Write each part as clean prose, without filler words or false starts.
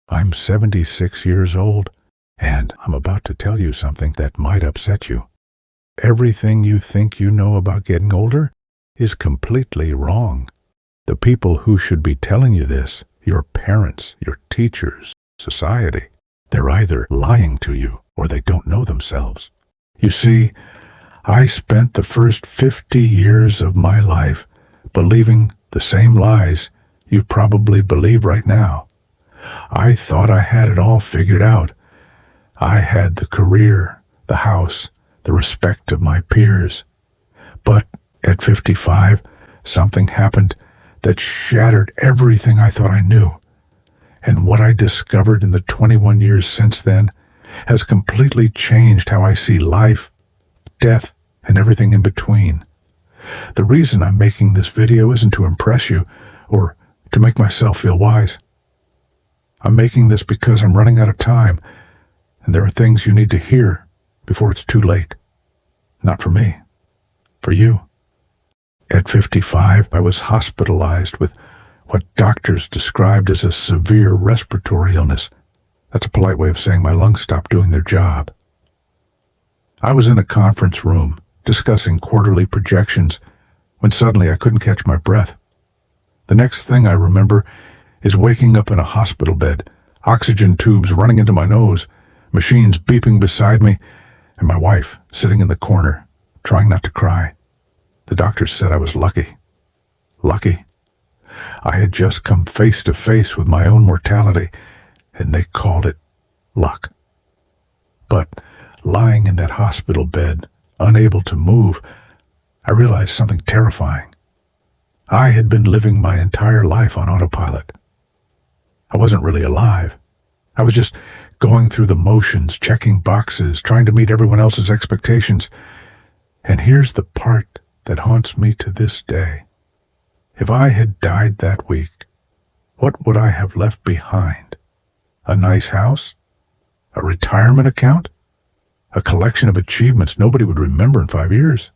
I'm 76 years old, and I'm about to tell you something that might upset you. Everything you think you know about getting older is completely wrong. The people who should be telling you this, your parents, your teachers, society, they're either lying to you or they don't know themselves. You see, I spent the first 50 years of my life believing the same lies you probably believe right now. I thought I had it all figured out. I had the career, the house, the respect of my peers. But at 55, something happened that shattered everything I thought I knew. And what I discovered in the 21 years since then has completely changed how I see life, death, and everything in between. The reason I'm making this video isn't to impress you or to make myself feel wise. I'm making this because I'm running out of time, and there are things you need to hear before it's too late. Not for me, for you. At 55, I was hospitalized with what doctors described as a severe respiratory illness. That's a polite way of saying my lungs stopped doing their job. I was in a conference room discussing quarterly projections when suddenly I couldn't catch my breath. The next thing I remember is waking up in a hospital bed, oxygen tubes running into my nose, machines beeping beside me, and my wife sitting in the corner, trying not to cry. The doctors said I was lucky. Lucky. I had just come face to face with my own mortality, and they called it luck. But lying in that hospital bed, unable to move, I realized something terrifying. I had been living my entire life on autopilot. I wasn't really alive. I was just going through the motions, checking boxes, trying to meet everyone else's expectations. And here's the part that haunts me to this day. If I had died that week, what would I have left behind? A nice house? A retirement account? A collection of achievements nobody would remember in 5 years?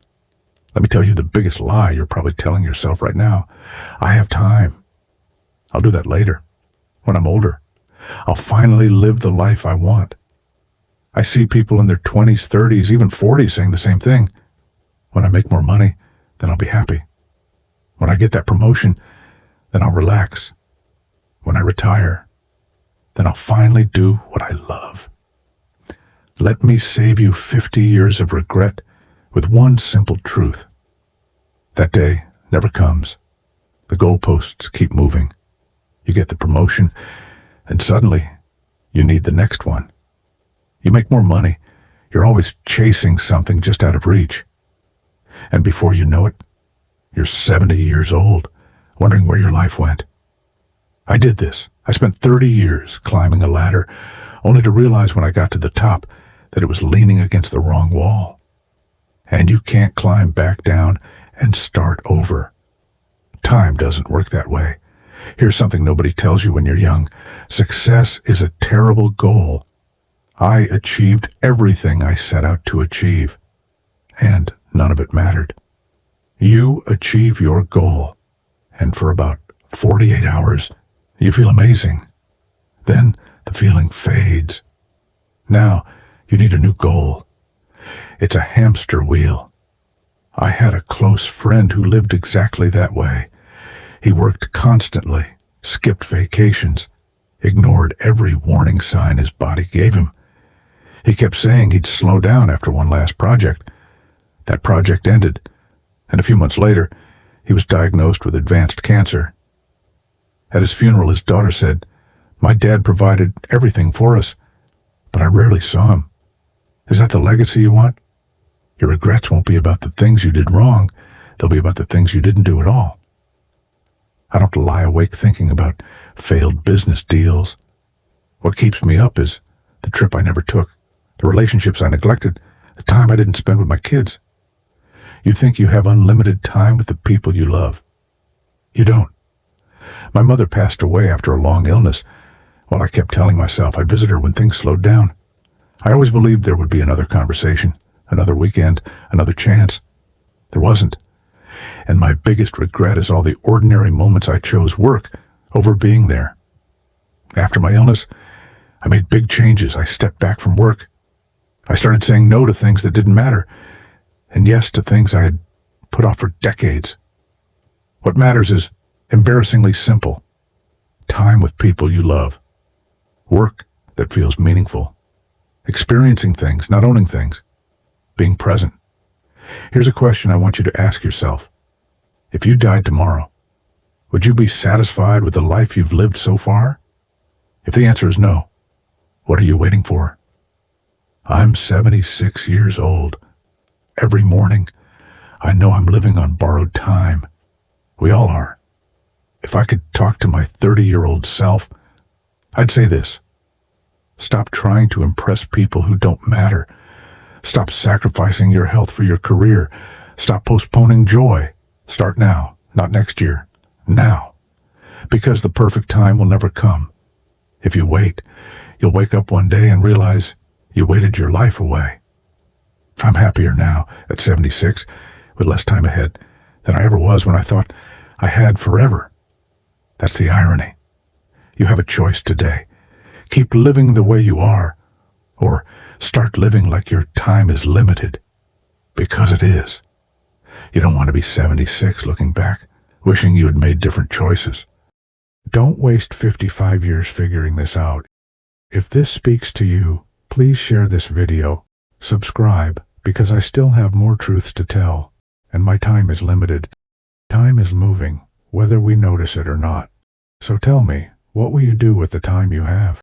Let me tell you the biggest lie you're probably telling yourself right now. I have time. I'll do that later, when I'm older. I'll finally live the life I want. I see people in their 20s, 30s, even 40s saying the same thing. When I make more money, then I'll be happy. When I get that promotion, then I'll relax. When I retire, then I'll finally do what I love. Let me save you 50 years of regret with one simple truth. That day never comes. The goalposts keep moving. You get the promotion, and suddenly you need the next one. You make more money. You're always chasing something just out of reach. And before you know it, you're 70 years old, wondering where your life went. I did this. I spent 30 years climbing a ladder, only to realize when I got to the top that it was leaning against the wrong wall. And you can't climb back down and start over. Time doesn't work that way. Here's something nobody tells you when you're young. Success is a terrible goal. I achieved everything I set out to achieve, and none of it mattered. You achieve your goal, and for about 48 hours, you feel amazing. Then the feeling fades. Now you need a new goal. It's a hamster wheel. I had a close friend who lived exactly that way. He worked constantly, skipped vacations, ignored every warning sign his body gave him. He kept saying he'd slow down after one last project. That project ended, and a few months later, he was diagnosed with advanced cancer. At his funeral, his daughter said, "My dad provided everything for us, but I rarely saw him." Is that the legacy you want? Your regrets won't be about the things you did wrong. They'll be about the things you didn't do at all. I don't lie awake thinking about failed business deals. What keeps me up is the trip I never took, the relationships I neglected, the time I didn't spend with my kids. You think you have unlimited time with the people you love. You don't. My mother passed away after a long illness, while I kept telling myself I'd visit her when things slowed down. I always believed there would be another conversation, another weekend, another chance. There wasn't. And my biggest regret is all the ordinary moments I chose work over being there. After my illness, I made big changes. I stepped back from work. I started saying no to things that didn't matter, and yes to things I had put off for decades. What matters is embarrassingly simple. Time with people you love. Work that feels meaningful. Experiencing things, not owning things. Being present. Here's a question I want you to ask yourself. If you died tomorrow, would you be satisfied with the life you've lived so far? If the answer is no, what are you waiting for? I'm 76 years old. Every morning, I know I'm living on borrowed time. We all are. If I could talk to my 30-year-old self, I'd say this. Stop trying to impress people who don't matter. Stop sacrificing your health for your career. Stop postponing joy. Start now, not next year. Now. Because the perfect time will never come. If you wait, you'll wake up one day and realize you waited your life away. I'm happier now, at 76, with less time ahead, than I ever was when I thought I had forever. That's the irony. You have a choice today. Keep living the way you are, or start living like your time is limited, because it is. You don't want to be 76 looking back, wishing you had made different choices. Don't waste 55 years figuring this out. If this speaks to you, please share this video, subscribe, because I still have more truths to tell, and my time is limited. Time is moving, whether we notice it or not. So tell me, what will you do with the time you have?